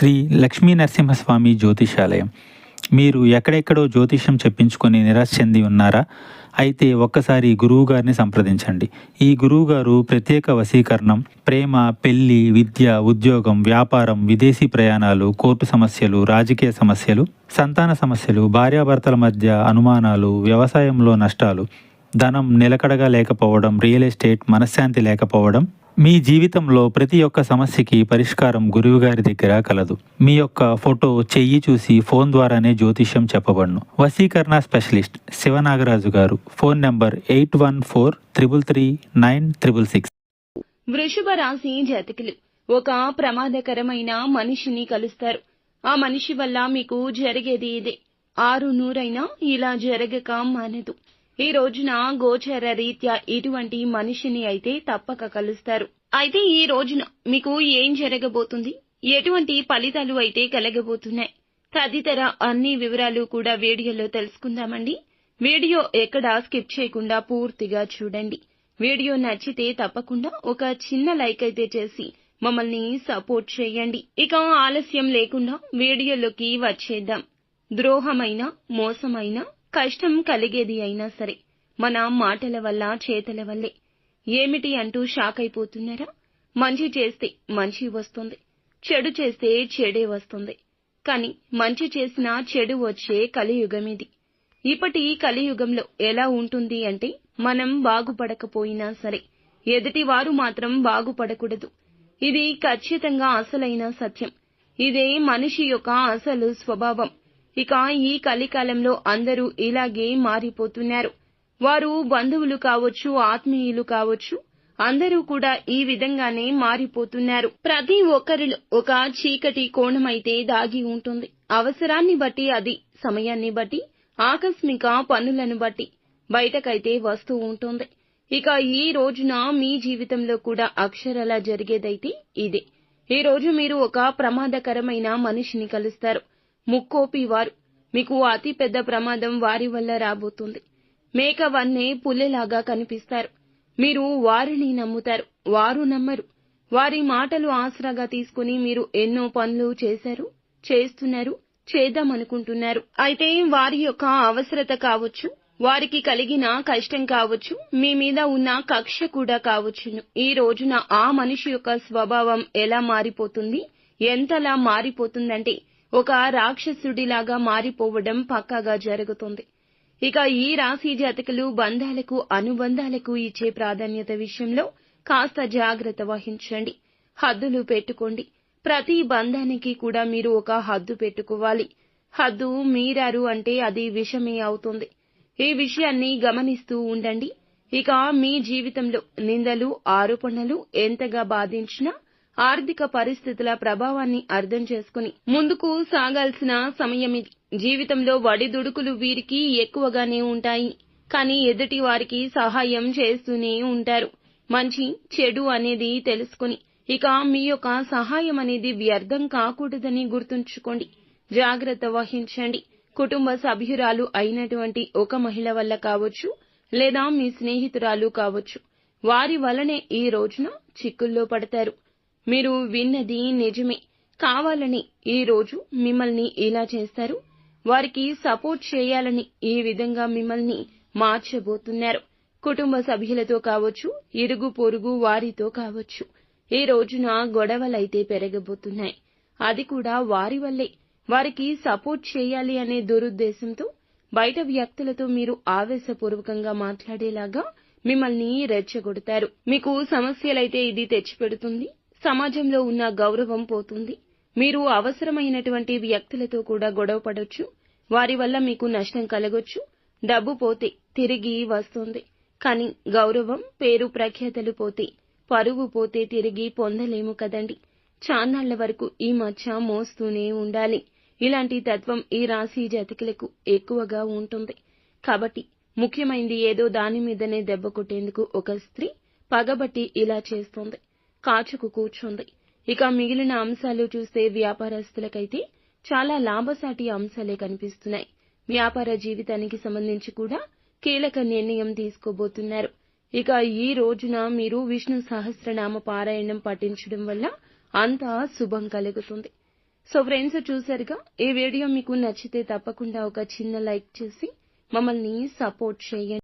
శ్రీ లక్ష్మీ నరసింహస్వామి జ్యోతిషాలయం. మీరు ఎక్కడెక్కడో జ్యోతిష్యం చెప్పించుకొని నిరాశ చెంది ఉన్నారా? అయితే ఒక్కసారి గురువుగారిని సంప్రదించండి. ఈ గురువుగారు ప్రత్యేక వశీకరణం, ప్రేమ, పెళ్లి, విద్య, ఉద్యోగం, వ్యాపారం, విదేశీ ప్రయాణాలు, కోర్టు సమస్యలు, రాజకీయ సమస్యలు, సంతాన సమస్యలు, భార్యాభర్తల మధ్య అనుమానాలు, వ్యవసాయంలో నష్టాలు, ధనం నిలకడగా లేకపోవడం, రియల్ ఎస్టేట్, మనశ్శాంతి లేకపోవడం, మీ జీవితంలో ప్రతి ఒక్క సమస్యకి పరిష్కారం గురువుగారి దగ్గర కలదు. మీ యొక్క ఫోటో, చెయ్యి చూసి ఫోన్ ద్వారానే జ్యోతిష్యం చెప్పబడును. వశీకరణ స్పెషలిస్ట్ శివనాగరాజు గారు. Phone number 8143339666. వృషభ రాశి జాతకులు ఒక ప్రమాదకరమైన మనిషిని కలుస్తారు. ఆ మనిషి వల్ల మీకు జరిగేది ఇదే. 600 ఇలా జరగక మానదు. ఈ రోజున గోచర రీత్యా ఇటువంటి మనిషిని అయితే తప్పక కలుస్తారు. అయితే ఈ రోజున మీకు ఏం జరగబోతుంది, ఎటువంటి ఫలితాలు అయితే కలగబోతున్నాయి, తదితర అన్ని వివరాలు కూడా వీడియోలో తెలుసుకుందామండి. వీడియో ఎక్కడా స్కిప్ చేయకుండా పూర్తిగా చూడండి. వీడియో నచ్చితే తప్పకుండా ఒక చిన్న లైక్ అయితే చేసి మమ్మల్ని సపోర్ట్ చేయండి. ఇక ఆలస్యం లేకుండా వీడియోలోకి వచ్చేద్దాం. ద్రోహమైన, మోసమైన, కష్టం కలిగేది అయినా సరే మన మాటల వల్ల, చేతల వల్లే. ఏమిటి అంటూ షాక్ అయిపోతున్నారా? మంచి చేస్తే మంచి వస్తుంది, చెడు చేస్తే చెడే వస్తుంది. కానీ మంచి చేసినా చెడు వచ్చే కలియుగం ఇది. ఇప్పటి కలియుగంలో ఎలా ఉంటుంది అంటే, మనం బాగుపడకపోయినా సరే ఎదుటివారు మాత్రం బాగుపడకూడదు. ఇది ఖచ్చితంగా అసలైన సత్యం. ఇదే మనిషి యొక్క అసలు స్వభావం. ఇక ఈ కలికాలంలో అందరూ ఇలాగే మారిపోతున్నారు. వారు బంధువులు కావచ్చు, ఆత్మీయులు కావచ్చు, అందరూ కూడా ఈ విధంగానే మారిపోతున్నారు. ప్రతి ఒక్కరిలో ఒక చీకటి కోణమైతే దాగి ఉంటుంది. అవసరాన్ని బట్టి, అది సమయాన్ని బట్టి, ఆకస్మిక పనులను బట్టి బయటకైతే వస్తూ ఉంటుంది. ఇక ఈ రోజున మీ జీవితంలో కూడా అక్షరాలా జరిగేదైతే ఇదే. ఈ రోజు మీరు ఒక ప్రమాదకరమైన మనిషిని కలుస్తారు. ముక్కోపి వారు. మీకు అతి పెద్ద ప్రమాదం వారి వల్ల రాబోతుంది. మేక వన్నే పుల్లెలాగా కనిపిస్తారు. మీరు వారిని నమ్ముతారు, వారు నమ్మరు. వారి మాటలు ఆసరాగా తీసుకుని మీరు ఎన్నో పనులు చేశారు, చేస్తున్నారు, చేద్దామనుకుంటున్నారు. అయితే వారి యొక్క అవసరత కావచ్చు, వారికి కలిగిన కష్టం కావచ్చు, మీ మీద ఉన్న కక్ష కూడా కావచ్చును. ఈ రోజున ఆ మనిషి యొక్క స్వభావం ఎలా మారిపోతుంది, ఎంతలా మారిపోతుందంటే ఒక రాక్షసుడిలాగా మారిపోవడం పక్కాగా జరుగుతుంది. ఇక ఈ రాశి జాతకులు బంధాలకు, అనుబంధాలకు ఇచ్చే ప్రాధాన్యత విషయంలో కాస్త జాగ్రత్త వహించండి. హద్దులు పెట్టుకోండి. ప్రతి బంధానికి కూడా మీరు ఒక హద్దు పెట్టుకోవాలి. హద్దు మీరారు అంటే అది విషమే అవుతుంది. ఈ విషయాన్ని గమనిస్తూ ఉండండి. ఇక మీ జీవితంలో నిందలు, ఆరోపణలు ఎంతగా బాధించినా ఆర్థిక పరిస్థితుల ప్రభావాన్ని అర్థం చేసుకుని ముందుకు సాగాల్సిన సమయం ఇది. జీవితంలో ఒడిదుడుకులు వీరికి ఎక్కువగానే ఉంటాయి. కానీ ఎదుటి వారికి సహాయం చేస్తూనే ఉంటారు. మంచి, చెడు అనేది తెలుసుకుని ఇక మీ యొక్క సహాయం అనేది వ్యర్థం కాకూడదని గుర్తుంచుకోండి. జాగ్రత్త వహించండి. కుటుంబ సభ్యురాలు అయినటువంటి ఒక మహిళ వల్ల కావచ్చు, లేదా మీ స్నేహితురాలు కావచ్చు, వారి వల్లనే ఈ రోజున చిక్కుల్లో పడతారు. మీరు విన్నది నిజమే. కావాలని ఈ రోజు మిమ్మల్ని ఇలా చేస్తారు. వారికి సపోర్ట్ చేయాలని ఈ విధంగా మిమ్మల్ని మార్చబోతున్నారు. కుటుంబ సభ్యులతో కావచ్చు, ఇరుగు పొరుగు వారితో కావచ్చు, ఈ రోజున గొడవలైతే పెరగబోతున్నాయి. అది కూడా వారి వల్లే. వారికి సపోర్ట్ చేయాలి అనే దురుద్దేశంతో బయట వ్యక్తులతో మీరు ఆవేశపూర్వకంగా మాట్లాడేలాగా మిమ్మల్ని రెచ్చగొడతారు. మీకు సమస్యలైతే ఇది తెచ్చిపెడుతుంది. సమాజంలో ఉన్న గౌరవం పోతుంది. మీరు అవసరమైనటువంటి వ్యక్తులతో కూడా గొడవ పడొచ్చు. వారి వల్ల మీకు నష్టం కలగొచ్చు. డబ్బు పోతే తిరిగి వస్తుంది. కానీ గౌరవం, పేరు ప్రఖ్యాతలు పోతే, పరువు పోతే తిరిగి పొందలేము కదండి. చాన్నాళ్ల వరకు ఈ మచ్చ మోస్తూనే ఉండాలి. ఇలాంటి తత్వం ఈ రాశి జాతకులకు ఎక్కువగా ఉంటుంది. కాబట్టి ముఖ్యమైంది ఏదో దాని మీదనే దెబ్బ కొట్టేందుకు ఒక స్త్రీ పగబట్టి ఇలా చేస్తోంది. కాచుకు కూర్చుంది. ఇక మిగిలిన అంశాలు చూస్తే వ్యాపారస్తులకైతే చాలా లాభసాటి అంశాలే కనిపిస్తున్నాయి. వ్యాపార జీవితానికి సంబంధించి కూడా కీలక నిర్ణయం తీసుకోబోతున్నారు. ఇక ఈ రోజున మీరు విష్ణు సహస్రనామ పారాయణం పఠించడం వల్ల అంతా శుభం కలుగుతుంది. సో ఫ్రెండ్స్, చూసారుగా, ఈ వీడియో మీకు నచ్చితే తప్పకుండా ఒక చిన్న లైక్ చేసి మమ్మల్ని సపోర్ట్ చేయండి.